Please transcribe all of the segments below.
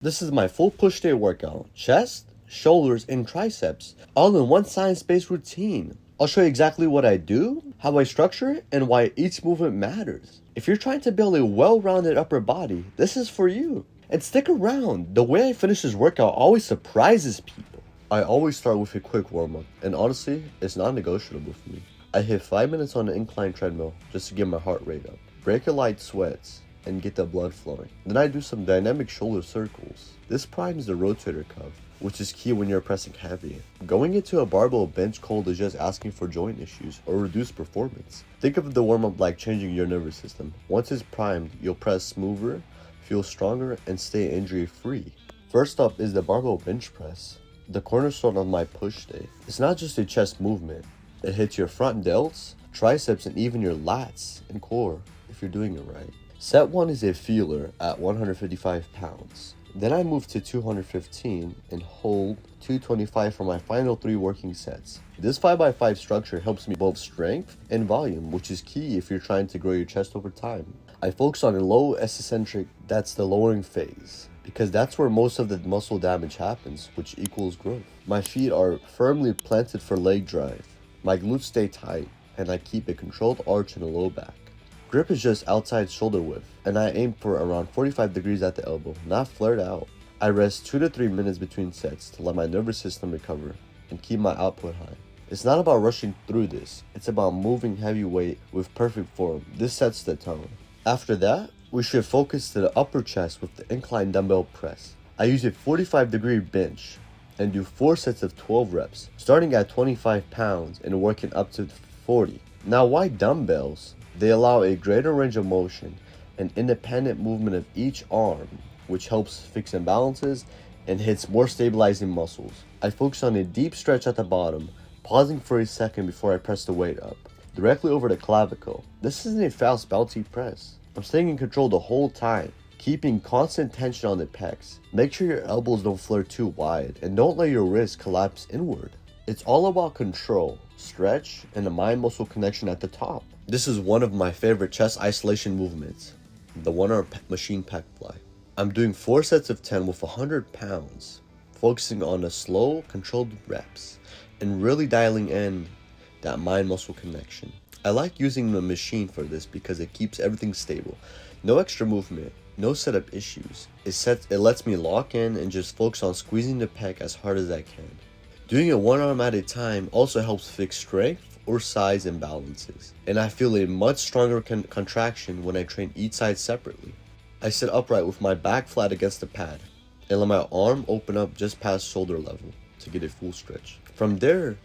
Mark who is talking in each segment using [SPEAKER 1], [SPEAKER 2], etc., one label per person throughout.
[SPEAKER 1] This is my full push day workout. Chest, shoulders, and triceps, all in one science-based routine. I'll show you exactly what I do, how I structure it, and why each movement matters. If you're trying to build a well-rounded upper body, this is for you. And stick around, the way I finish this workout always surprises people. I always start with a quick warm-up, and honestly, it's non-negotiable for me. I hit 5 minutes on the incline treadmill just to get my heart rate up. Break a light sweats and get the blood flowing. Then I do some dynamic shoulder circles. This primes the rotator cuff, which is key when you're pressing heavy. Going into a barbell bench cold is just asking for joint issues or reduced performance. Think of the warm-up like changing your nervous system. Once it's primed, you'll press smoother, feel stronger, and stay injury-free. First up is the barbell bench press, the cornerstone of my push day. It's not just a chest movement. It hits your front delts, triceps, and even your lats and core if you're doing it right. Set 1 is a feeler at 155 pounds. Then I move to 215 and hold 225 for my final 3 working sets. This 5x5 structure helps me both strength and volume, which is key if you're trying to grow your chest over time. I focus on a low eccentric, that's the lowering phase, because that's where most of the muscle damage happens, which equals growth. My feet are firmly planted for leg drive. My glutes stay tight, and I keep a controlled arch in the low back. Grip is just outside shoulder width, and I aim for around 45 degrees at the elbow, not flared out. I rest 2 to 3 minutes between sets to let my nervous system recover and keep my output high. It's not about rushing through this, it's about moving heavy weight with perfect form. This sets the tone. After that, we should focus to the upper chest with the incline dumbbell press. I use a 45-degree bench and do 4 sets of 12 reps, starting at 25 pounds and working up to 40. Now, why dumbbells? They allow a greater range of motion and independent movement of each arm, which helps fix imbalances and hits more stabilizing muscles. I focus on a deep stretch at the bottom, pausing for a second before I press the weight up, directly over the clavicle. This isn't a fast bouncy press. I'm staying in control the whole time, keeping constant tension on the pecs. Make sure your elbows don't flare too wide, and don't let your wrists collapse inward. It's all about control, stretch, and the mind-muscle connection at the top. This is one of my favorite chest isolation movements, the one-arm machine pec fly. I'm doing 4 sets of 10 with 100 pounds, focusing on the slow, controlled reps, and really dialing in that mind-muscle connection. I like using the machine for this because it keeps everything stable. No extra movement, no setup issues. It lets me lock in and just focus on squeezing the pec as hard as I can. Doing it one arm at a time also helps fix strength or size imbalances, and I feel a much stronger contraction when I train each side separately. I sit upright with my back flat against the pad and let my arm open up just past shoulder level to get a full stretch. From there,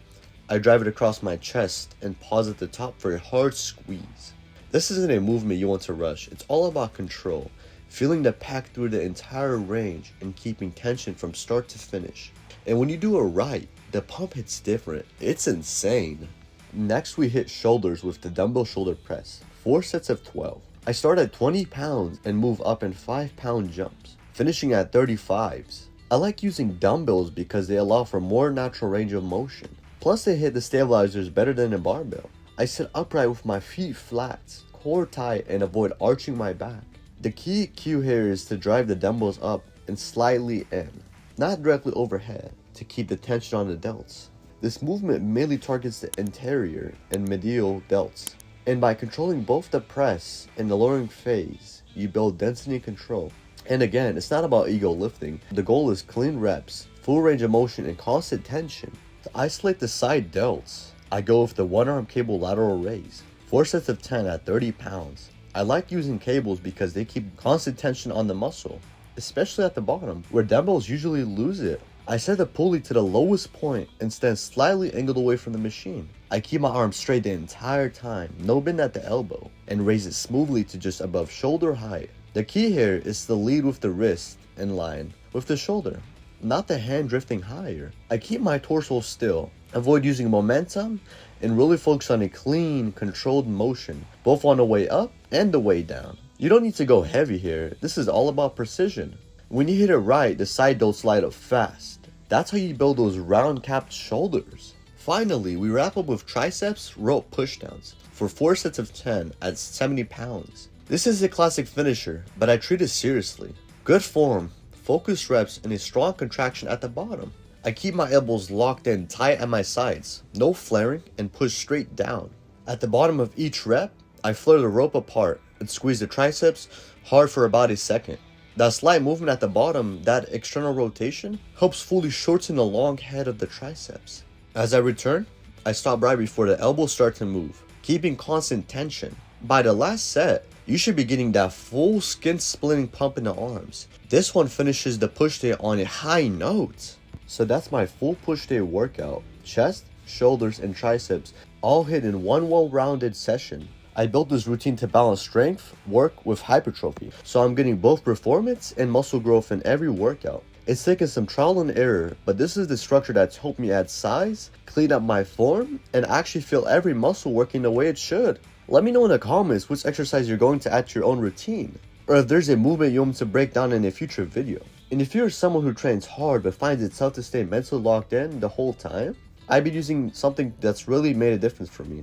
[SPEAKER 1] I drive it across my chest and pause at the top for a hard squeeze. This isn't a movement you want to rush. It's all about control, feeling the pack through the entire range and keeping tension from start to finish. And when you do it right, the pump hits different. It's insane. Next, we hit shoulders with the dumbbell shoulder press, 4 sets of 12. I start at 20 pounds and move up in 5-pound jumps, finishing at 35s. I like using dumbbells because they allow for more natural range of motion. Plus, they hit the stabilizers better than a barbell. I sit upright with my feet flat, core tight, and avoid arching my back. The key cue here is to drive the dumbbells up and slightly in, not directly overhead, to keep the tension on the delts. This movement mainly targets the anterior and medial delts, and by controlling both the press and the lowering phase, you build density and control. And again, it's not about ego lifting. The goal is clean reps, full range of motion, and constant tension. To isolate the side delts, I go with the one-arm cable lateral raise, 4 sets of 10 at 30 pounds. I like using cables because they keep constant tension on the muscle, especially at the bottom, where dumbbells usually lose it. I set the pulley to the lowest point and stand slightly angled away from the machine. I keep my arm straight the entire time, no bend at the elbow, and raise it smoothly to just above shoulder height. The key here is to lead with the wrist in line with the shoulder, not the hand drifting higher. I keep my torso still, avoid using momentum, and really focus on a clean, controlled motion, both on the way up and the way down. You don't need to go heavy here. This is all about precision. When you hit it right, the side delts light up fast. That's how you build those round-capped shoulders. Finally, we wrap up with triceps rope pushdowns for 4 sets of 10 at 70 pounds. This is a classic finisher, but I treat it seriously. Good form, focused reps and a strong contraction at the bottom. I keep my elbows locked in tight at my sides, no flaring, and push straight down. At the bottom of each rep, I flare the rope apart and squeeze the triceps hard for about a second. That slight movement at the bottom, that external rotation, helps fully shorten the long head of the triceps. As I return, I stop right before the elbows start to move, keeping constant tension. By the last set, you should be getting that full skin-splitting pump in the arms. This one finishes the push day on a high note. So that's my full push day workout. Chest, shoulders, and triceps all hit in one well-rounded session. I built this routine to balance strength work with hypertrophy, so I'm getting both performance and muscle growth in every workout. It's taken some trial and error, but this is the structure that's helped me add size, clean up my form, and actually feel every muscle working the way it should. Let me know in the comments which exercise you're going to add to your own routine, or if there's a movement you want me to break down in a future video. And if you're someone who trains hard but finds it tough to stay mentally locked in the whole time, I've been using something that's really made a difference for me.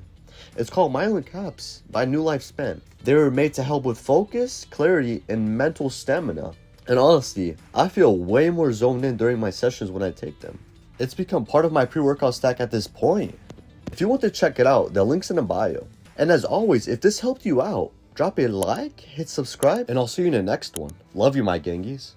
[SPEAKER 1] It's called Myelin Caps by New Life Span. They were made to help with focus, clarity, and mental stamina. And honestly, I feel way more zoned in during my sessions when I take them. It's become part of my pre-workout stack at this point. If you want to check it out, the link's in the bio. And as always, if this helped you out, drop a like, hit subscribe, and I'll see you in the next one. Love you, my Gangies.